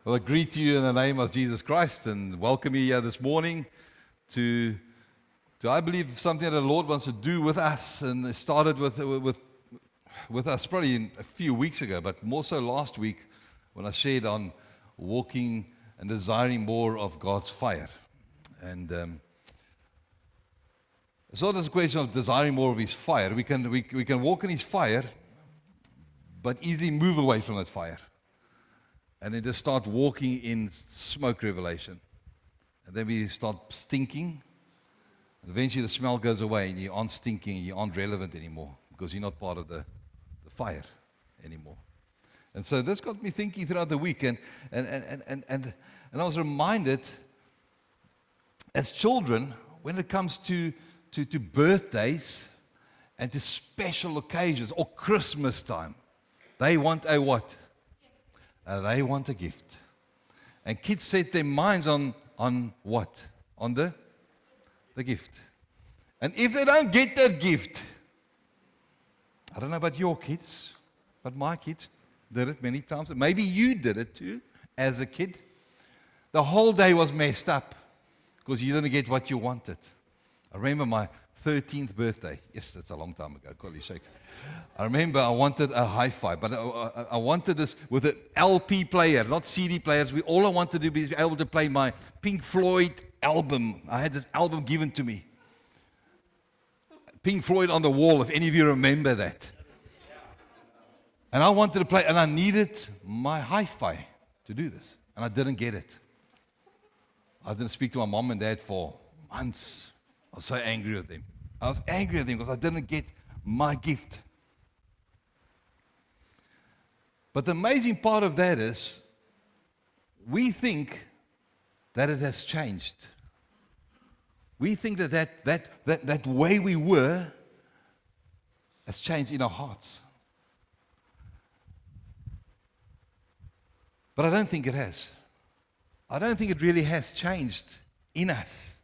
Well, I greet you in the name of Jesus Christ and welcome you here this morning to I believe, something that the Lord wants to do with us. And it started with us probably a few weeks ago, but more so last week when I shared on walking and desiring more of God's fire. And it's not just a question of desiring more of His fire. We can walk in His fire, but easily move away from that fire. And then just start walking in smoke revelation. And then we start stinking. And eventually the smell goes away and you aren't stinking, you aren't relevant anymore because you're not part of the fire anymore. And so this got me thinking throughout the week. And I was reminded, as children, when it comes to birthdays and to special occasions or Christmas time, they want a what? They want a gift. And kids set their minds on what? On the gift. And if they don't get that gift, I don't know about your kids, but my kids did it many times. Maybe you did it too as a kid. The whole day was messed up because you didn't get what you wanted. I remember my 13th birthday. Yes, that's a long time ago. Collie shakes. I remember I wanted a hi-fi, but I wanted this with an LP player, not CD players. All I wanted to be able to play my Pink Floyd album. I had this album given to me. Pink Floyd on the wall, if any of you remember that. And I wanted to play, and I needed my hi-fi to do this, and I didn't get it. I didn't speak to my mom and dad for months. I was so angry with them. I was angry with them because I didn't get my gift. But the amazing part of that is we think that it has changed. We think that way we were has changed in our hearts. But I don't think it has. I don't think it really has changed in us.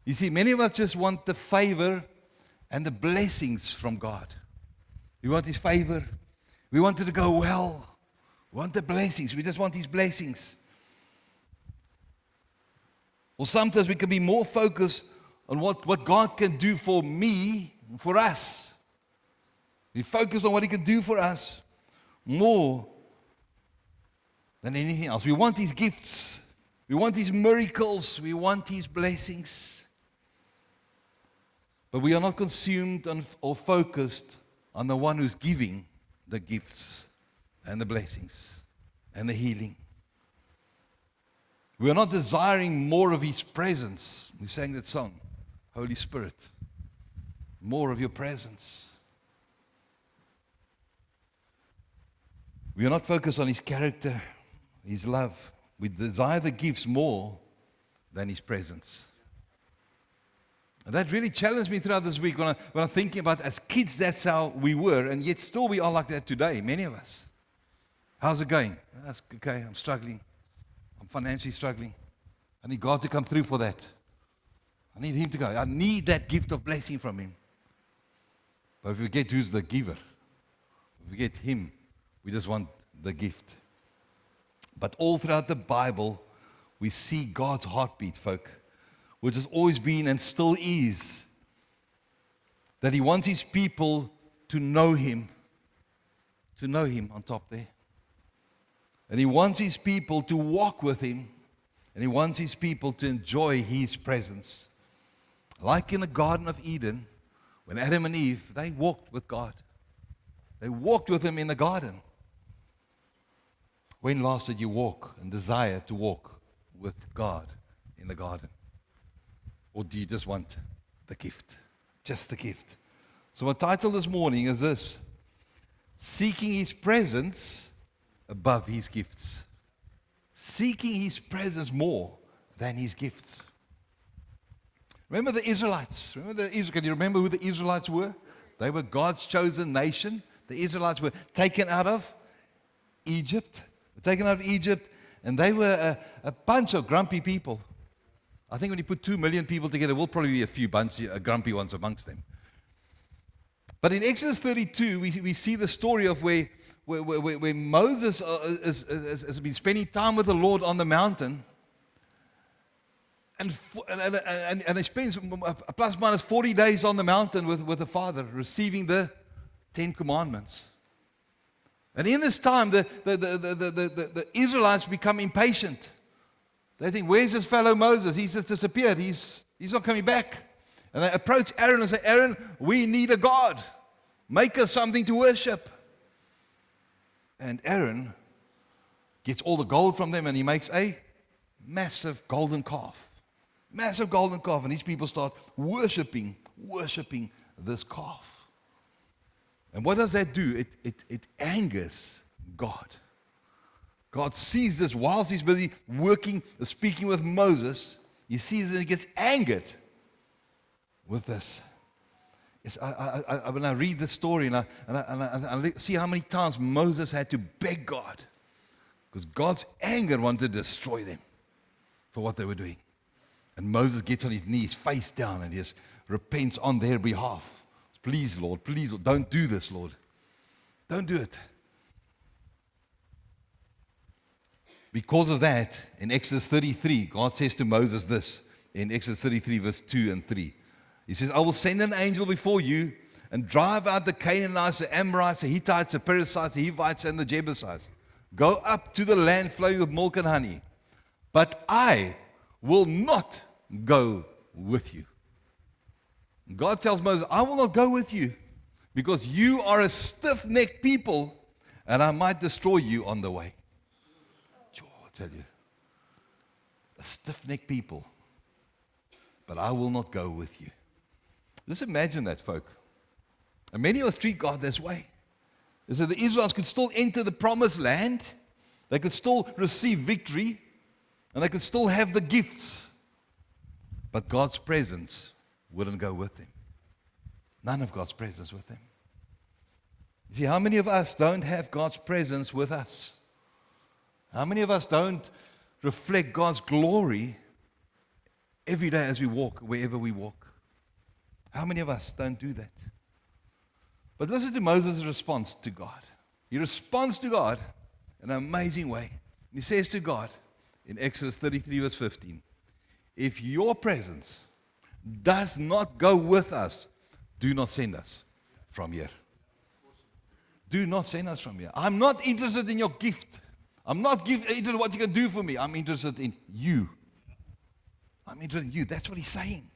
You see, many of us just want the favor and the blessings from God. We want His favor. We want it to go well. We want the blessings. We just want His blessings. Or sometimes we can be more focused on what God can do for me, for us. We focus on what He can do for us more than anything else. We want His gifts. We want His miracles. We want His blessings. But we are not consumed or focused on the one who's giving the gifts and the blessings and the healing. We are not desiring more of His presence. We sang that song, Holy Spirit, more of your presence. We are not focused on His character, His love. We desire the gifts more than His presence. And that really challenged me throughout this week when I'm thinking about, as kids, that's how we were, and yet still we are like that today, many of us. How's it going? That's okay, I'm struggling. I'm financially struggling. I need God to come through for that. I need Him to go. I need that gift of blessing from Him. But if we forget who's the giver, if we forget Him, we just want the gift. But all throughout the Bible, we see God's heartbeat, folk, which has always been and still is, that He wants His people to know Him on top there. And He wants His people to walk with Him, and He wants His people to enjoy His presence. Like in the Garden of Eden, when Adam and Eve, they walked with God. They walked with Him in the garden. When last did you walk and desire to walk with God in the garden? Or do you just want the gift? Just the gift. So my title this morning is this: Seeking His presence above His gifts. Seeking His presence more than His gifts. Remember the Israelites? Can you remember who the Israelites were? They were God's chosen nation. The Israelites were taken out of Egypt. And they were a bunch of grumpy people. I think when you put 2 million people together, we'll probably be a few grumpy ones amongst them. But in Exodus 32, we see the story of where Moses has been spending time with the Lord on the mountain, and he spends plus minus 40 days on the mountain with the Father, receiving the 10 Commandments. And in this time, the Israelites become impatient. They think, where's this fellow Moses? He's just disappeared. He's not coming back. And they approach Aaron and say, Aaron, we need a God. Make us something to worship. And Aaron gets all the gold from them and he makes a massive golden calf. Massive golden calf. And these people start worshiping this calf. And what does that do? It angers God. God sees this whilst he's busy working, speaking with Moses. He sees that he gets angered with this. When I read this story and I see how many times Moses had to beg God, because God's anger wanted to destroy them for what they were doing. And Moses gets on his knees, face down, and he just repents on their behalf. Please, Lord, don't do this, Lord. Don't do it. Because of that, in Exodus 33, God says to Moses this, in Exodus 33, verse 2 and 3. He says, I will send an angel before you and drive out the Canaanites, the Amorites, the Hittites, the Perizzites, the Hivites, and the Jebusites. Go up to the land flowing with milk and honey. But I will not go with you. God tells Moses, I will not go with you because you are a stiff-necked people and I might destroy you on the way. I tell you, a stiff-necked people, but I will not go with you. Just imagine that, folk. And many of us treat God this way. So the Israelites could still enter the promised land, they could still receive victory, and they could still have the gifts. But God's presence wouldn't go with them. None of God's presence with them. You see, how many of us don't have God's presence with us? How many of us don't reflect God's glory every day as we walk, wherever we walk? How many of us don't do that? But listen to Moses' response to God. He responds to God in an amazing way. He says to God in Exodus 33, verse 15, if your presence does not go with us, do not send us from here. Do not send us from here. I'm not interested in your gift. I'm not interested in what you can do for me. I'm interested in you. I'm interested in you. That's what he's saying.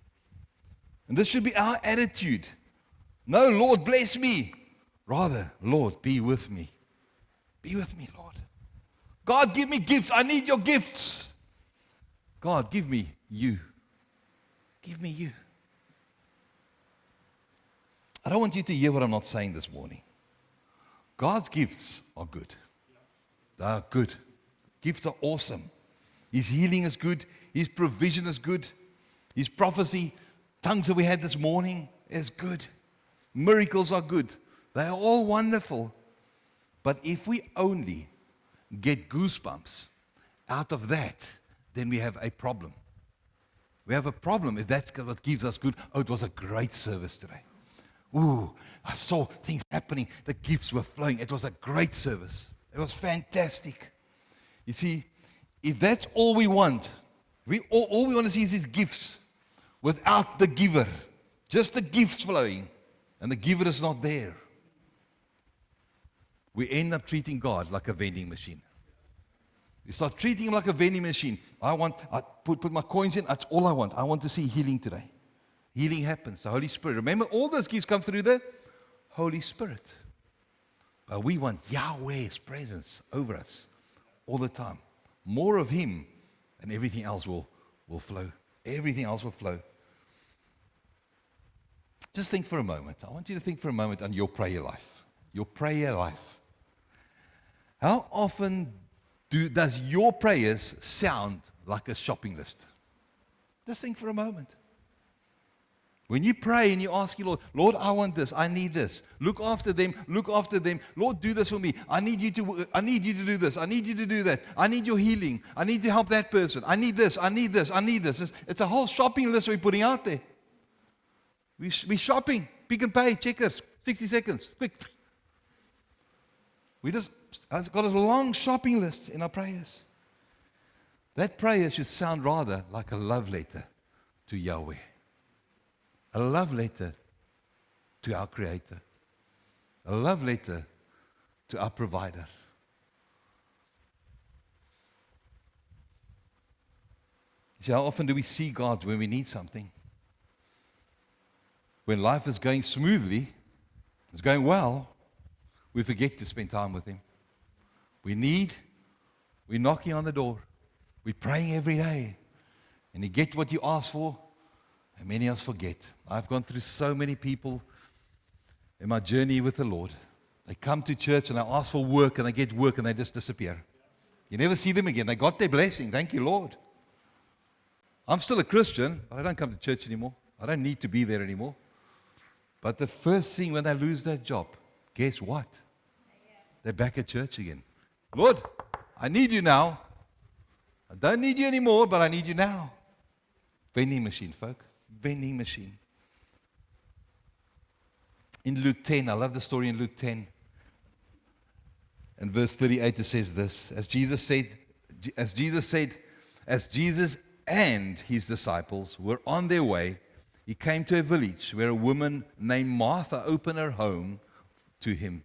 And this should be our attitude. No, Lord, bless me. Rather, Lord, be with me. Be with me, Lord. God, give me gifts. I need your gifts. God, give me you. Give me you. I don't want you to hear what I'm not saying this morning. God's gifts are good. They are good. Gifts are awesome. His healing is good. His provision is good. His prophecy, tongues that we had this morning, is good. Miracles are good. They are all wonderful. But if we only get goosebumps out of that, then we have a problem. We have a problem if that's what gives us good. Oh, it was a great service today. Ooh, I saw things happening. The gifts were flowing. It was a great service. It was fantastic. You see, if that's all we want, all we want to see is his gifts without the giver. Just the gifts flowing, and the giver is not there. We end up treating God like a vending machine. We start treating him like a vending machine. I put my coins in, that's all I want. I want to see healing today. Healing happens, the Holy Spirit. Remember, all those gifts come through the Holy Spirit. But we want Yahweh's presence over us all the time. More of him, and everything else will flow. Everything else will flow. Just think for a moment. I want you to think for a moment on your prayer life. Your prayer life. How often does your prayers sound like a shopping list? Just think for a moment. When you pray and you ask your Lord, Lord, I want this, I need this. Look after them. Lord, do this for me. I need you to do this. I need you to do that. I need your healing. I need to help that person. I need this. It's a whole shopping list we're putting out there. We're shopping. Pick and Pay, Checkers, 60 seconds, quick. I've got a long shopping list in our prayers. That prayer should sound rather like a love letter to Yahweh. A love letter to our Creator. A love letter to our provider. You see, how often do we see God when we need something? When life is going smoothly, it's going well, we forget to spend time with Him. We're knocking on the door. We're praying every day. And you get what you ask for, and many of us forget. I've gone through so many people in my journey with the Lord. They come to church and they ask for work, and they get work, and they just disappear. You never see them again. They got their blessing. Thank you, Lord. I'm still a Christian, but I don't come to church anymore. I don't need to be there anymore. But the first thing when they lose their job, guess what? They're back at church again. Lord, I need you now. I don't need you anymore, but I need you now. Vending machine, folk. Vending machine. In Luke 10, I love the story in Luke 10. And verse 38, it says this. As Jesus and his disciples were on their way, he came to a village where a woman named Martha opened her home to him.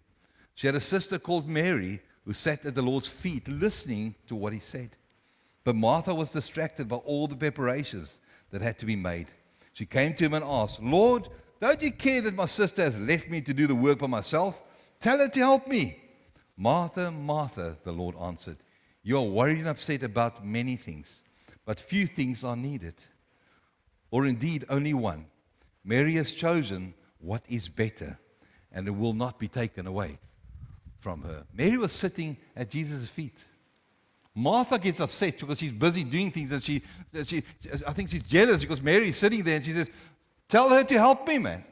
She had a sister called Mary who sat at the Lord's feet listening to what he said. But Martha was distracted by all the preparations that had to be made. She came to him and asked, Lord, don't you care that my sister has left me to do the work by myself? Tell her to help me. Martha, Martha, the Lord answered, you are worried and upset about many things, but few things are needed. Or indeed only one. Mary has chosen what is better, and it will not be taken away from her. Mary was sitting at Jesus' feet. Martha gets upset because she's busy doing things, and I think she's jealous because Mary is sitting there, and she says, tell her to help me, man.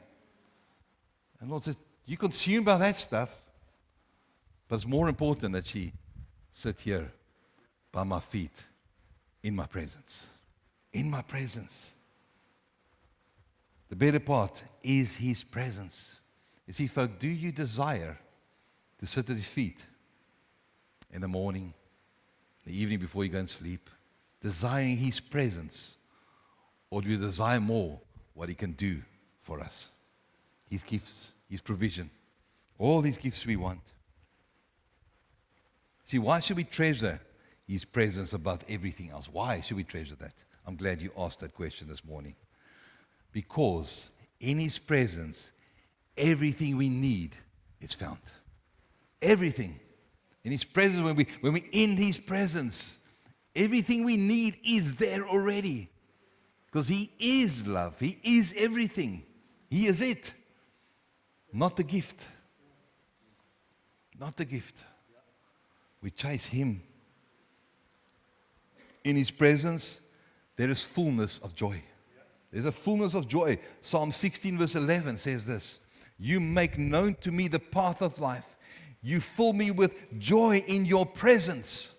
And Lord says, you're consumed by that stuff, but it's more important that she sit here by my feet in my presence. In my presence. The better part is His presence. You see, folk, do you desire to sit at His feet in the morning, the evening before you go and sleep, desiring His presence? Or do you desire more what He can do for us? His gifts, His provision, all these gifts we want. See, why should we treasure His presence above everything else? Why should we treasure that? I'm glad you asked that question this morning. Because in His presence, everything we need is found. Everything. In His presence, when we're in His presence, everything we need is there already. Because He is love. He is everything. He is it. Not the gift. Not the gift. We chase Him. In His presence, there is fullness of joy. There's a fullness of joy. Psalm 16 verse 11 says this. You make known to me the path of life. You fill me with joy in your presence.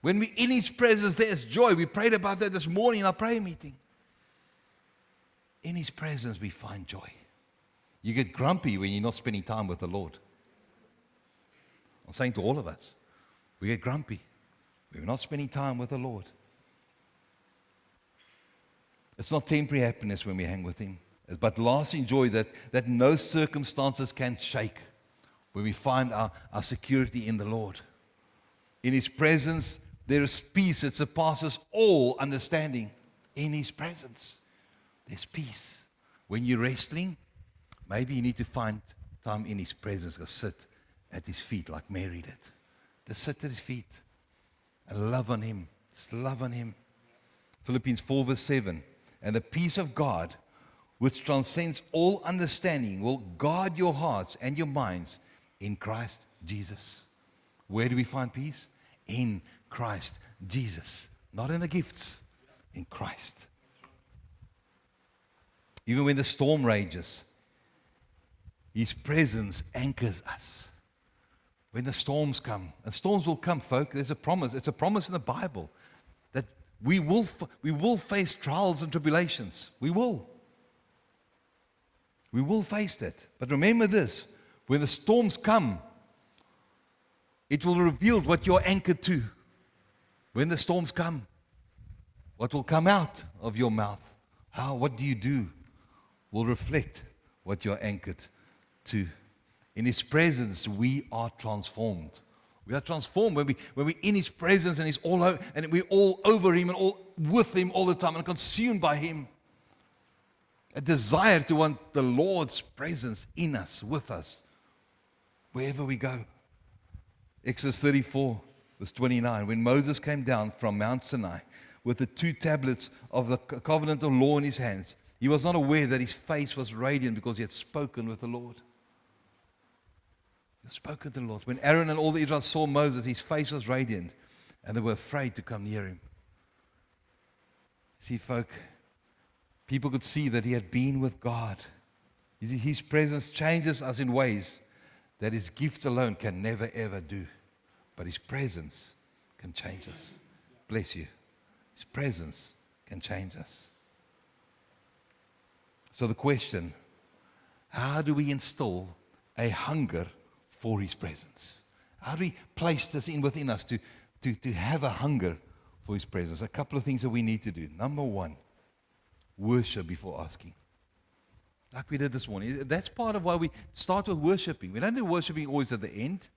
When we're in His presence, there's joy. We prayed about that this morning in our prayer meeting. In His presence, we find joy. You get grumpy when you're not spending time with the Lord. I'm saying to all of us, we get grumpy. We're not spending time with the Lord. It's not temporary happiness when we hang with Him, but lasting joy that no circumstances can shake when we find our security in the Lord. In His presence, there is peace that surpasses all understanding. In His presence, there's peace. When you're wrestling, maybe you need to find time in His presence to sit at His feet like Mary did. Just sit at His feet and love on Him. Just love on Him. Philippians 4 verse 7. And the peace of God, which transcends all understanding, will guard your hearts and your minds in Christ Jesus. Where do we find peace? In Christ Jesus. Not in the gifts, in Christ. Even when the storm rages, His presence anchors us. When the storms come, and storms will come, folk, there's a promise. It's a promise in the Bible that we will face trials and tribulations. We will. We will face that. But remember this, when the storms come, it will reveal what you're anchored to. When the storms come, what will come out of your mouth, what do you do, will reflect what you're anchored to. In His presence, we are transformed. We are transformed when we're in His presence and He's all over, and we're all over Him and all with Him all the time and consumed by Him. A desire to want the Lord's presence in us, with us, wherever we go. Exodus 34, verse 29. When Moses came down from Mount Sinai with the 2 tablets of the covenant of law in his hands, he was not aware that his face was radiant because he had spoken with the Lord. He had spoken to the Lord. When Aaron and all the Israelites saw Moses, his face was radiant, and they were afraid to come near him. See, folk, people could see that he had been with God. His presence changes us in ways that His gifts alone can never, ever do. But His presence can change us. Bless you. His presence can change us. So the question, how do we instill a hunger for His presence? How do we place this within us to have a hunger for His presence? A couple of things that we need to do. Number one, worship before asking. Like we did this morning. That's part of why we start with worshiping. We don't do worshiping always at the end.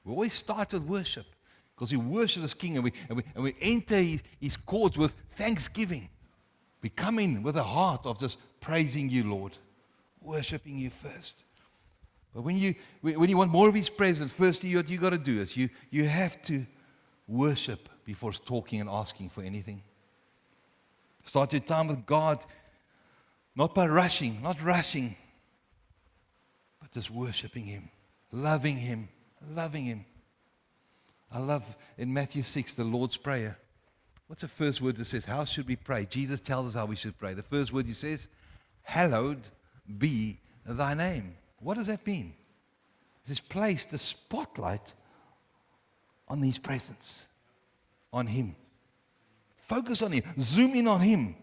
We always start with worship. Because we worship this King and we enter His courts with thanksgiving. We come in with a heart of just praising You, Lord. Worshiping You first. But when you want more of His presence, firstly what you got to do is you have to worship before talking and asking for anything. Start your time with God. Not by rushing, but just worshiping Him, loving Him. I love in Matthew 6, the Lord's Prayer. What's the first word that says, how should we pray? Jesus tells us how we should pray. The first word He says, hallowed be Thy name. What does that mean? It's placed the spotlight on His presence, on Him. Focus on Him, zoom in on Him.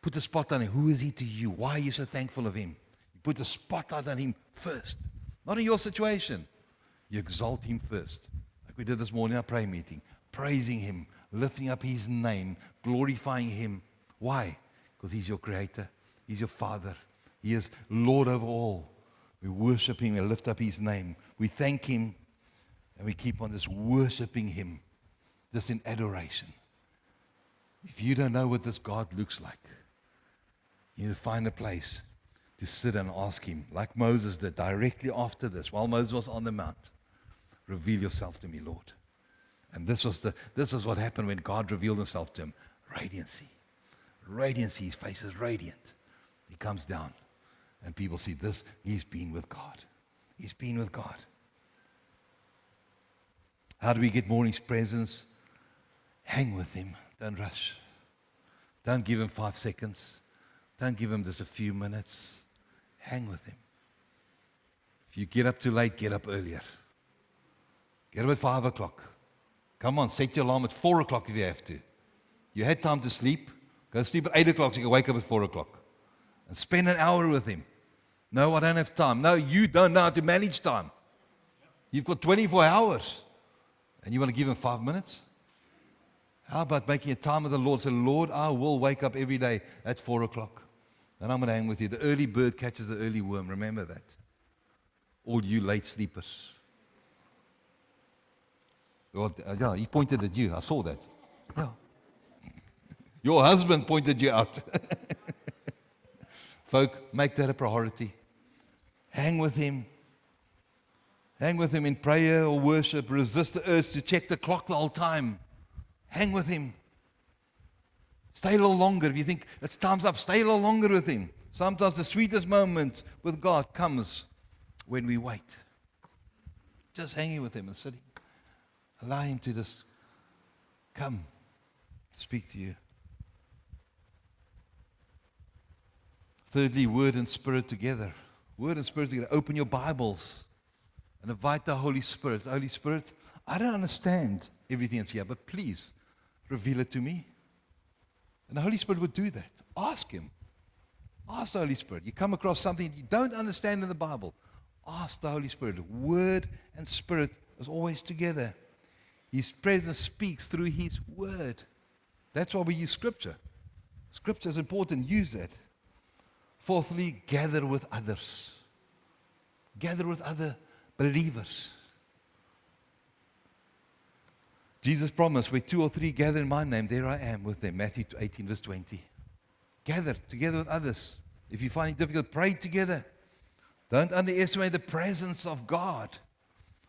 Put the spotlight on Him. Who is He to you? Why are you so thankful of Him? You put the spotlight on Him first. Not in your situation. You exalt Him first. Like we did this morning in our prayer meeting. Praising Him, lifting up His name, glorifying Him. Why? Because He's your Creator. He's your Father. He is Lord over all. We worship Him and lift up His name. We thank Him and we keep on just worshiping Him. Just in adoration. If you don't know what this God looks like, you need to find a place to sit and ask Him, like Moses did directly after this, while Moses was on the mount. Reveal Yourself to me, Lord. And this was what happened when God revealed Himself to him. Radiancy. His face is radiant. He comes down, and people see this. He's been with God. He's been with God. How do we get more in His presence? Hang with Him. Don't rush. Don't give Him 5 seconds. Don't give Him just a few minutes. Hang with Him. If you get up too late, get up earlier. Get up at 5 o'clock. Come on, set your alarm at 4 o'clock if you have to. You had time to sleep. Go sleep at 8 o'clock so you can wake up at 4 o'clock. And spend an hour with Him. No, I don't have time. No, you don't know how to manage time. You've got 24 hours. And you want to give Him 5 minutes? How about making a time with the Lord? Say, Lord, I will wake up every day at 4 o'clock. And I'm going to hang with You. The early bird catches the early worm. Remember that. All you late sleepers. Well, yeah, he pointed at you. I saw that. Yeah. Your husband pointed you out. Folk, make that a priority. Hang with Him. Hang with Him in prayer or worship. Resist the urge to check the clock the whole time. Hang with Him. Stay a little longer. If you think it's time's up, stay a little longer with Him. Sometimes the sweetest moment with God comes when we wait. Just hanging with Him and sitting. Allow Him to just come, speak to you. Thirdly, Word and Spirit together. Word and Spirit together. Open your Bibles and invite the Holy Spirit. Holy Spirit, I don't understand everything that's here, but please reveal it to me. And the Holy Spirit would do that. Ask Him. Ask the Holy Spirit. You come across something you don't understand in the Bible, ask the Holy Spirit. Word and Spirit is always together. His presence speaks through His Word. That's why we use Scripture. Scripture is important. Use that. Fourthly, gather with others. Gather with other believers. Jesus promised, where 2 or 3 gather in my name, there I am with them. Matthew 18, verse 20. Gather together with others. If you find it difficult, pray together. Don't underestimate the presence of God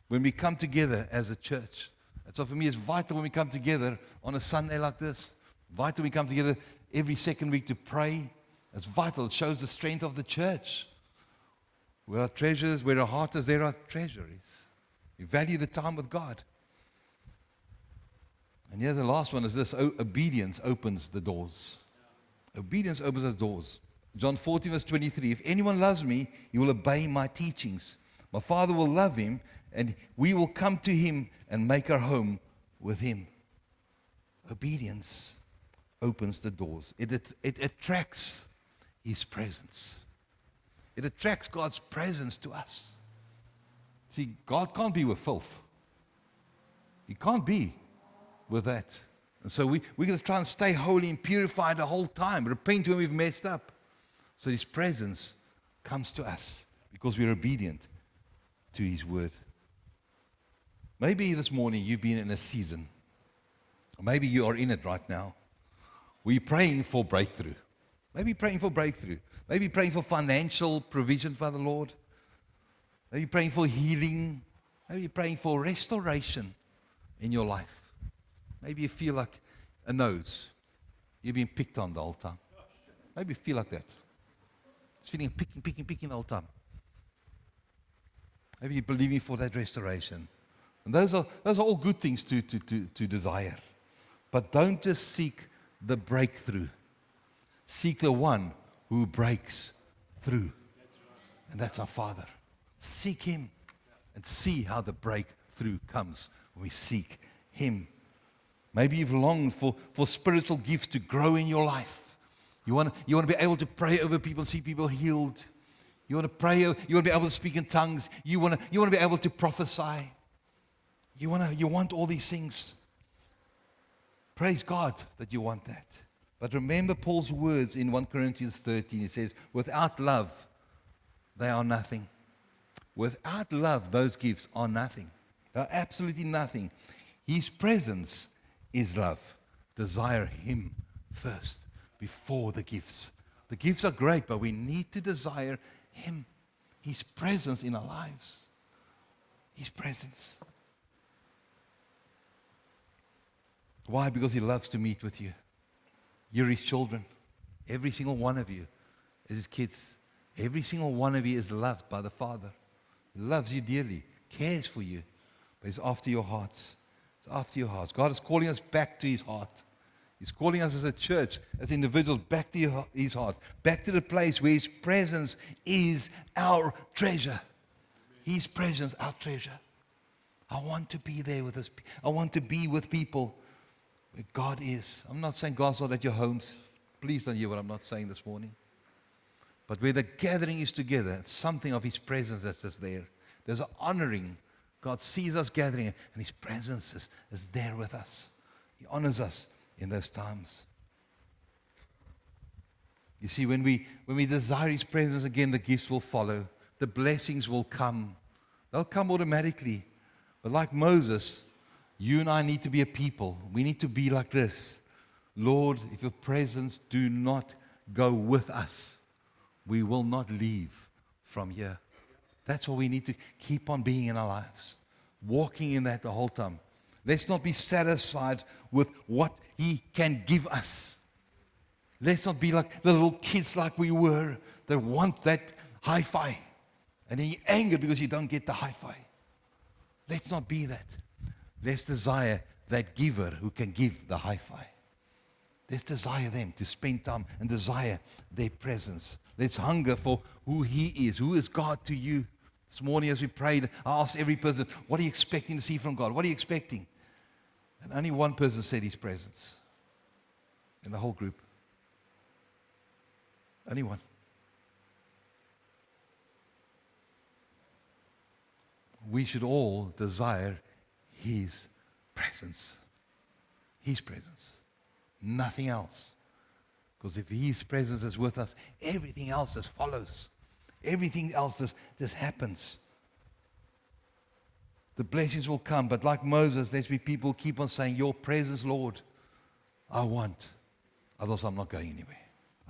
when we come together as a church. And so for me, it's vital when we come together on a Sunday like this. Vital we come together every second week to pray. It's vital. It shows the strength of the church. Where our treasures, where our heart is, there our treasure is. We value the time with God. And here the last one is this. Obedience opens the doors. Obedience opens the doors. John 14, verse 23. If anyone loves me, he will obey my teachings. My Father will love him, and we will come to him and make our home with him. Obedience opens the doors. It attracts His presence. It attracts God's presence to us. See, God can't be with filth. He can't be with that. And so we're going to try and stay holy and purified the whole time. Repent when we've messed up. So His presence comes to us because we're obedient to His Word. Maybe this morning you've been in a season. Or maybe you are in it right now. We're praying for breakthrough. Maybe praying for breakthrough. Maybe praying for financial provision by the Lord. Maybe praying for healing. Maybe praying for restoration in your life. Maybe you feel like a nose. You've been picked on the whole time. Maybe you feel like that. It's feeling picking the whole time. Maybe you're believing for that restoration. And those are all good things to desire. But don't just seek the breakthrough. Seek the one who breaks through. And that's our Father. Seek Him and see how the breakthrough comes when we seek Him. Maybe you've longed for spiritual gifts to grow in your life. You want to be able to pray over people, see people healed. You want to pray, you want to be able to speak in tongues. You want to be able to prophesy. You want all these things. Praise God that you want that. But remember Paul's words in 1 Corinthians 13. He says, without love, they are nothing. Without love, those gifts are nothing. They're absolutely nothing. His presence is love. Desire Him first before the gifts. The gifts are great, but we need to desire Him. His presence in our lives. His presence. Why? Because He loves to meet with you. You're His children. Every single one of you is His kids. Every single one of you is loved by the Father. He loves you dearly, cares for you, but He's after your hearts. He's after your hearts. God is calling us back to His heart. He's calling us as a church, as individuals, back to His heart, back to the place where His presence is our treasure. His presence, our treasure. I want to be there with us. I want to be with people where God is. I'm not saying God's not at your homes. Please don't hear what I'm not saying this morning. But where the gathering is together, it's something of His presence that's just there. There's an honoring. God sees us gathering, and His presence is there with us. He honors us in those times. You see, when we desire His presence again, the gifts will follow. The blessings will come. They'll come automatically. But like Moses, you and I need to be a people. We need to be like this. Lord, if your presence do not go with us, we will not leave from here. That's what we need to keep on being in our lives. Walking in that the whole time. Let's not be satisfied with what He can give us. Let's not be like the little kids like we were that want that hi-fi. And then you're angry because you don't get the hi-fi. Let's not be that. Let's desire that giver who can give the hi-fi. Let's desire them to spend time and desire their presence. Let's hunger for who He is. Who is God to you? This morning as we prayed, I asked every person, what are you expecting to see from God? What are you expecting? And only one person said His presence in the whole group. Only one. we should all desire His presence. His presence. Nothing else. Because if His presence is with us, everything else just follows. Everything else just happens. The blessings will come, but like Moses, let's be people keep on saying, your presence, Lord, I want. Otherwise, I'm not going anywhere.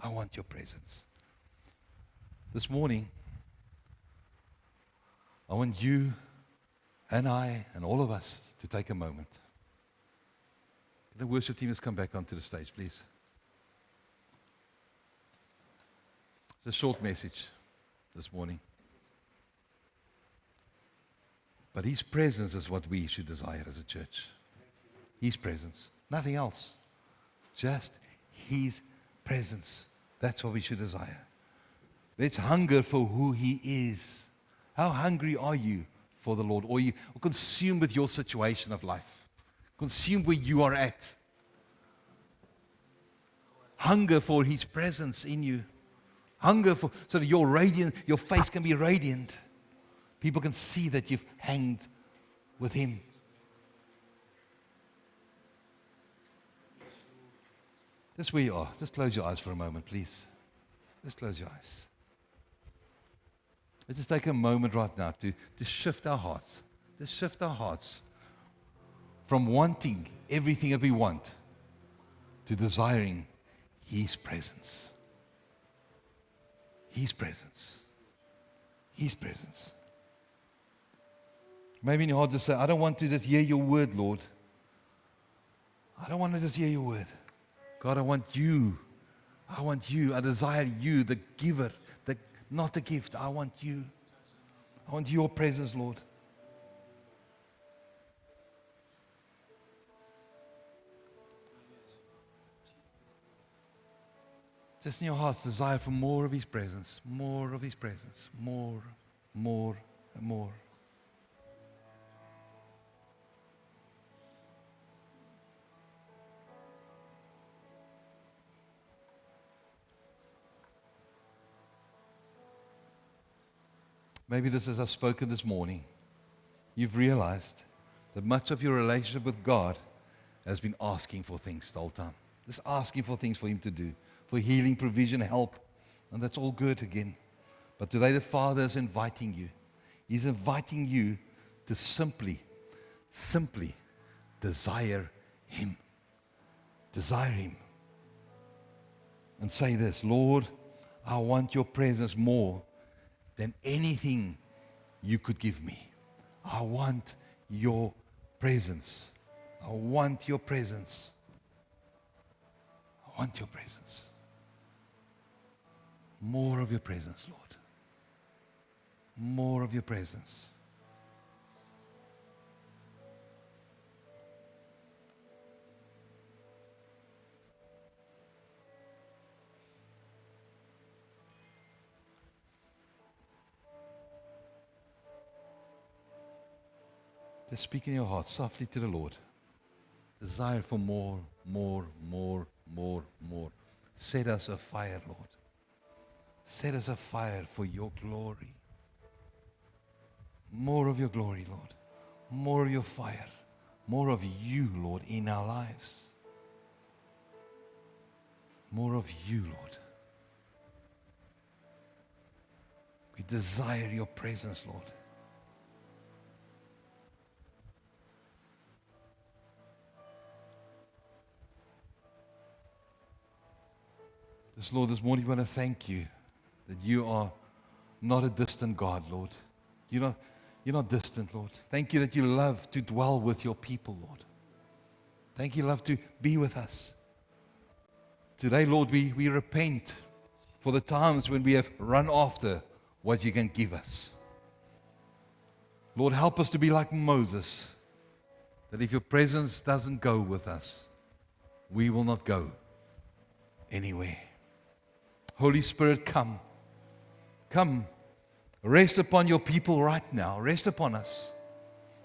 I want your presence. This morning, I want you and I and all of us to take a moment. The worship team has come back onto the stage, please. It's a short message this morning. But His presence is what we should desire as a church. His presence. Nothing else. Just His presence. That's what we should desire. Let's hunger for who He is. How hungry are you for the Lord? Or you consumed with your situation of life? Consumed where you are at? Hunger for His presence in you. Hunger for, so that your face can be radiant. People can see that you've hanged with Him. Just where you are. Just close your eyes for a moment, please. Just close your eyes. Let's just take a moment right now to shift our hearts. Just shift our hearts from wanting everything that we want to desiring His presence. His presence. His presence. Maybe in your heart just say, I don't want to just hear your word, Lord. I don't want to just hear your word. God, I want you. I want you. I desire you, the giver, not the gift. I want you. I want your presence, Lord. Just in your heart's desire for more of His presence, more of His presence, more, and more. Maybe this, as I've spoken this morning, you've realized that much of your relationship with God has been asking for things the whole time. Just asking for things for Him to do, for healing, provision, help. And that's all good again. But today the Father is inviting you. He's inviting you to simply desire Him. Desire Him. And say this, Lord, I want your presence more than anything you could give me. I want your presence. I want your presence. I want your presence. More of your presence, Lord. More of your presence. Just speak in your heart softly to the Lord. Desire for more. Set us afire, Lord. Set us afire for your glory. More of your glory, Lord. More of your fire. More of you, Lord, in our lives. More of you, Lord. We desire your presence, Lord. Lord, this morning we want to thank you that you are not a distant God, Lord. You're not distant, Lord. Thank you that you love to dwell with your people, Lord. Thank you, love to be with us. Today, Lord, we repent for the times when we have run after what you can give us. Lord, help us to be like Moses, that if your presence doesn't go with us, we will not go anywhere. Holy Spirit, come. Come. Rest upon your people right now. Rest upon us.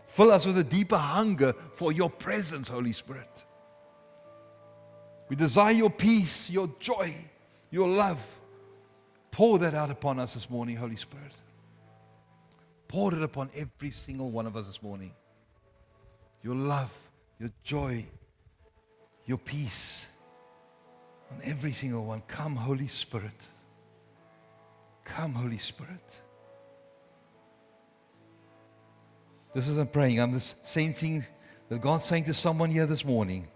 Fill us with a deeper hunger for your presence, Holy Spirit. We desire your peace, your joy, your love. Pour that out upon us this morning, Holy Spirit. Pour it upon every single one of us this morning. Your love, your joy, your peace. On every single one. Come, Holy Spirit. Come, Holy Spirit. This isn't praying. I'm just sensing that God's saying to someone here this morning,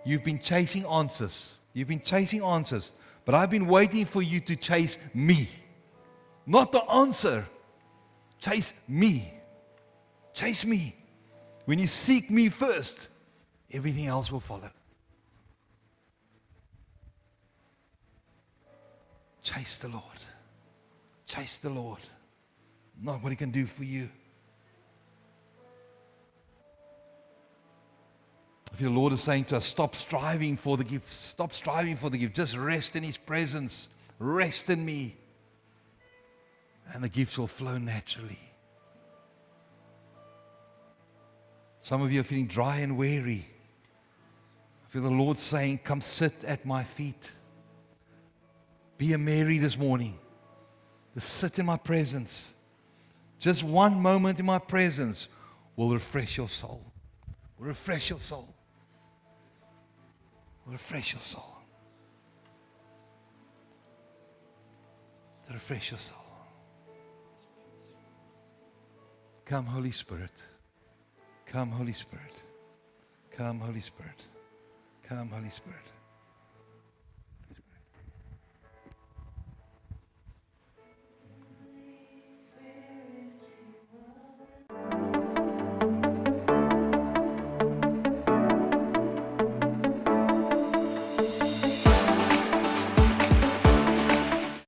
you've been chasing answers. You've been chasing answers. But I've been waiting for you to chase me. Not the answer. Chase me. Chase me. When you seek me first, everything else will follow. Chase the Lord. Chase the Lord. Not what He can do for you. If the Lord is saying to us, stop striving for the gift. Stop striving for the gift. Just rest in His presence. Rest in me. And the gifts will flow naturally. Some of you are feeling dry and weary. I feel the Lord saying, come sit at my feet. Be a Mary this morning. Just sit in my presence. Just one moment in my presence will refresh your soul. Will refresh your soul. Will refresh your soul. To refresh your soul. Come, Holy Spirit. Come, Holy Spirit. Come, Holy Spirit. Come, Holy Spirit.